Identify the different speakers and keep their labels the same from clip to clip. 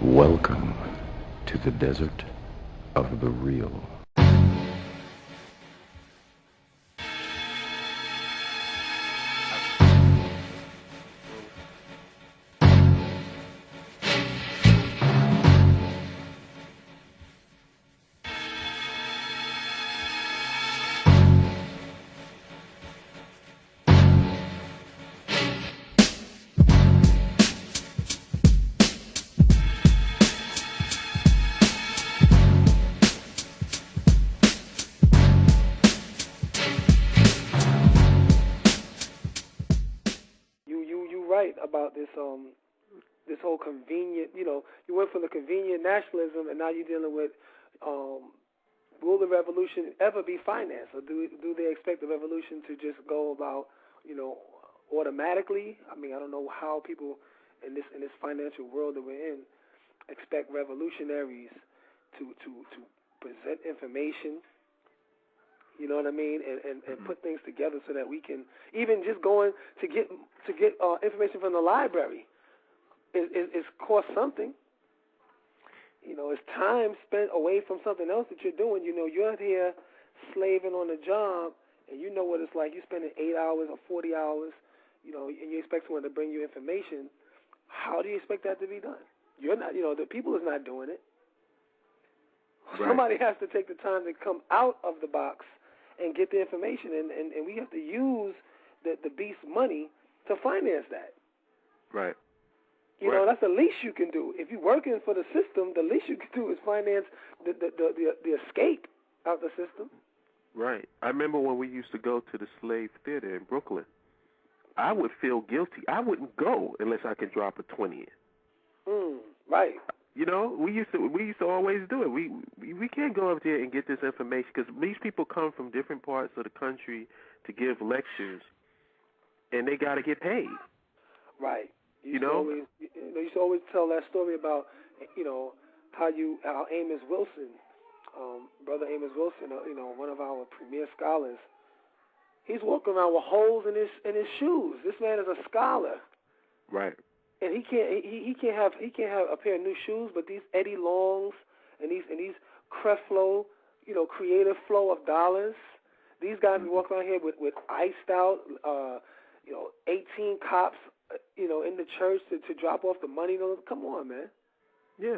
Speaker 1: Welcome to the desert of the real.
Speaker 2: About this whole convenient, you went from the convenient nationalism, and now you're dealing with, will the revolution ever be financed, or do they expect the revolution to just go about, automatically? I mean, I don't know how people in this financial world that we're in expect revolutionaries to present information. You know what I mean, and put things together so that we can even just going to get information from the library is cost something. It's time spent away from something else that you're doing. You're here slaving on the job, and you know what it's like. You're spending 8 hours or 40 hours, and you expect someone to bring you information. How do you expect that to be done? You're not. The people is not doing it. Right. Somebody has to take the time to come out of the box and get the information, and we have to use the beast money to finance that.
Speaker 3: Right.
Speaker 2: That's the least you can do. If you're working for the system, the least you can do is finance the escape out the system.
Speaker 3: Right. I remember when we used to go to the Slave Theater in Brooklyn. I would feel guilty. I wouldn't go unless I could drop a 20 in.
Speaker 2: Right.
Speaker 3: We used to always do it. We can't go up there and get this information because these people come from different parts of the country to give lectures, and they got to get paid.
Speaker 2: Right. You used to always tell that story about how Amos Wilson, brother Amos Wilson, one of our premier scholars, he's walking around with holes in his shoes. This man is a scholar.
Speaker 3: Right.
Speaker 2: And he can't have a pair of new shoes, but these Eddie Longs and these Creflo, creative flow of dollars. These guys be walking around here with iced out, 18 cops, in the church to drop off the money. Come on, man.
Speaker 3: Yeah,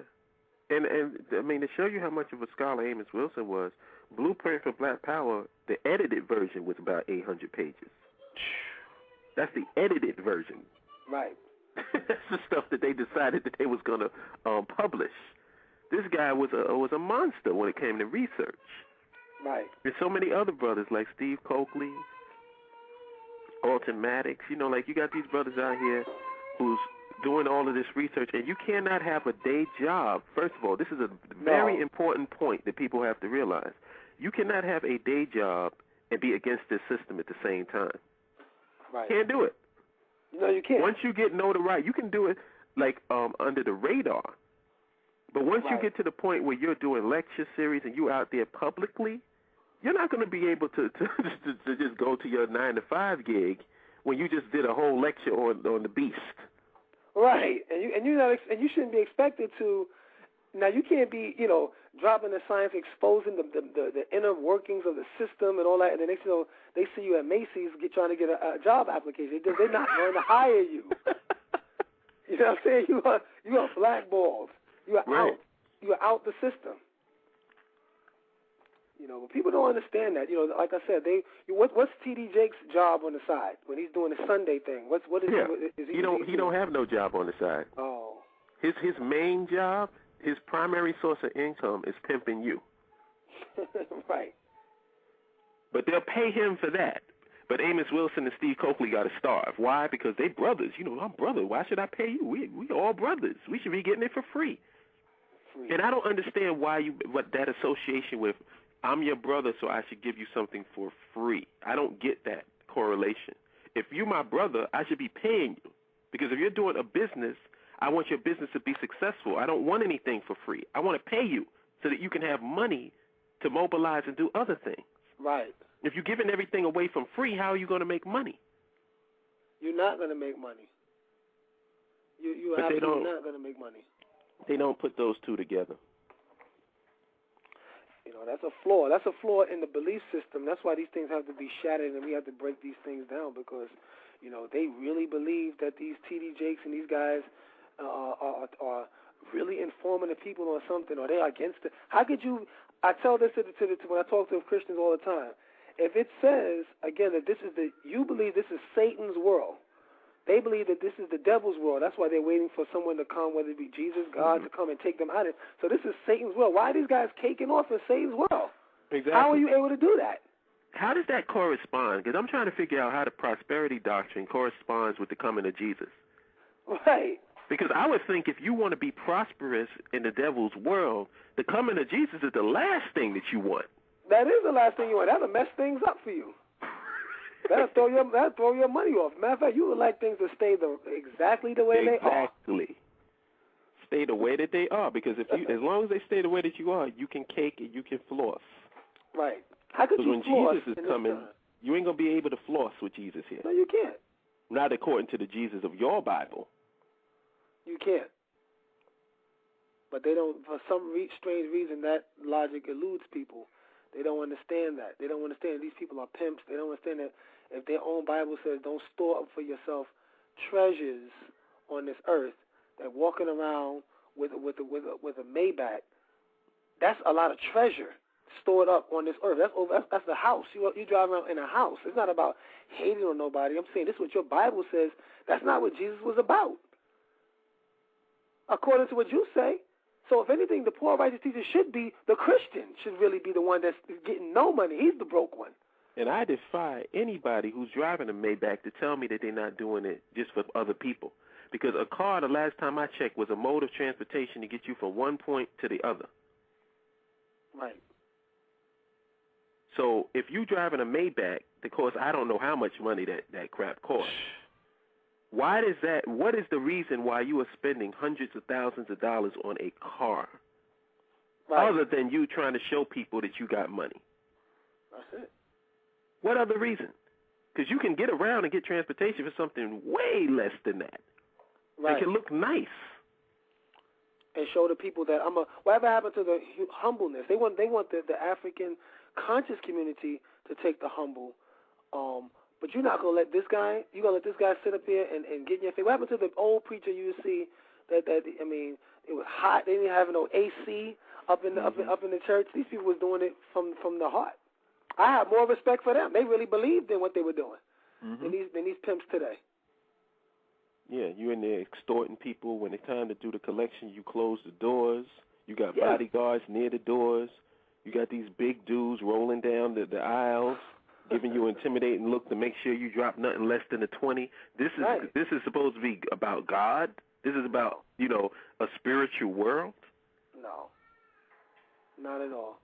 Speaker 3: and I mean, to show you how much of a scholar Amos Wilson was, Blueprint for Black Power, the edited version was about 800 pages. That's the edited version.
Speaker 2: Right.
Speaker 3: That's the stuff that they decided that they was going to publish. This guy was a monster when it came to research.
Speaker 2: Right.
Speaker 3: There's so many other brothers like Steve Coakley, Alton Maddox. You got these brothers out here who's doing all of this research, and you cannot have a day job. First of all, this is a very important point that people have to realize. You cannot have a day job and be against this system at the same time.
Speaker 2: Right.
Speaker 3: Can't do it.
Speaker 2: No, you can't.
Speaker 3: Once you get notoriety, you can do it under the radar. But once you get to the point where you're doing lecture series and you're out there publicly, you're not going to be able to just go to your 9-to-5 gig when you just did a whole lecture on the beast.
Speaker 2: Right, and you shouldn't be expected to. Now you can't be dropping the science, exposing the inner workings of the system and all that, and then they see you at Macy's trying to get a job application. They're not going to hire you. You know what I'm saying? You are blackballed. You are out. You are out the system. But people don't understand that. Like I said, what's T.D. Jakes' job on the side when he's doing the Sunday thing? What is
Speaker 3: he don't have no job on the side.
Speaker 2: Oh.
Speaker 3: His main job, his primary source of income is pimping you.
Speaker 2: Right.
Speaker 3: But they'll pay him for that. But Amos Wilson and Steve Coakley got to starve. Why? Because they brothers. I'm brother. Why should I pay you? We all brothers. We should be getting it for free. And I don't understand what that association with I'm your brother, so I should give you something for free. I don't get that correlation. If you're my brother, I should be paying you. Because if you're doing a business, I want your business to be successful. I don't want anything for free. I want to pay you so that you can have money to mobilize and do other things.
Speaker 2: Right.
Speaker 3: If you're giving everything away from free, how are you going to make money?
Speaker 2: You're not going to make money. You're absolutely not going to make money.
Speaker 3: They don't put those two together.
Speaker 2: You know, that's a flaw. That's a flaw in the belief system. That's why these things have to be shattered, and we have to break these things down because, you know, they really believe that these T.D. Jakes and these guys are really informing the people on something, or they're against it. How could you? I tell this to when I talk to Christians all the time. If it says again that you believe this is Satan's world. They believe that this is the devil's world. That's why they're waiting for someone to come, whether it be Jesus, God, to come and take them out of it. So this is Satan's world. Why are these guys caking off in Satan's world?
Speaker 3: Exactly.
Speaker 2: How are you able to do that?
Speaker 3: How does that correspond? Because I'm trying to figure out how the prosperity doctrine corresponds with the coming of Jesus.
Speaker 2: Right.
Speaker 3: Because I would think if you want to be prosperous in the devil's world, the coming of Jesus is the last thing that you want. That
Speaker 2: is the last thing you want. That'll mess things up for you. That'll throw your money off. Matter of fact, you would like things to stay exactly the way they are.
Speaker 3: Exactly. Stay the way that they are, because as long as they stay the way that you are, you can cake and you can floss.
Speaker 2: Right. How could you
Speaker 3: when
Speaker 2: floss?
Speaker 3: Jesus is coming, you ain't gonna be able to floss with Jesus here.
Speaker 2: No, you can't.
Speaker 3: Not according to the Jesus of your Bible.
Speaker 2: You can't. But they don't. For some strange reason, that logic eludes people. They don't understand that. They don't understand these people are pimps. They don't understand that if their own Bible says don't store up for yourself treasures on this earth, that walking around with a Maybach, that's a lot of treasure stored up on this earth. That's the house. You drive around in a house. It's not about hating on nobody. I'm saying this is what your Bible says. That's not what Jesus was about, according to what you say. So if anything, the poor righteous teacher should be the Christian, should really be the one that's getting no money. He's the broke one.
Speaker 3: And I defy anybody who's driving a Maybach to tell me that they're not doing it just for other people. Because a car, the last time I checked, was a mode of transportation to get you from one point to the other.
Speaker 2: Right.
Speaker 3: So if you're driving a Maybach, that costs, I don't know how much money that crap costs. Why is that? What is the reason why you are spending hundreds of thousands of dollars on a car, other than you trying to show people that you got money?
Speaker 2: That's it.
Speaker 3: What other reason? Because you can get around and get transportation for something way less than that.
Speaker 2: Right.
Speaker 3: It can look nice.
Speaker 2: And show the people that whatever happened to the humbleness? They want the African conscious community to take the humble. But you're not gonna let this guy. You're gonna let this guy sit up here and get in your face. What happened to the old preacher you see? It was hot. They didn't have no AC up in the church. These people was doing it from the heart. I have more respect for them. They really believed in what they were doing than these pimps today.
Speaker 3: Yeah, you in there extorting people. When it's time to do the collection, you close the doors. You got bodyguards near the doors. You got these big dudes rolling down the aisles, giving you an intimidating look to make sure you drop nothing less than a 20. This is supposed to be about God. This is about, a spiritual world.
Speaker 2: No, not at all.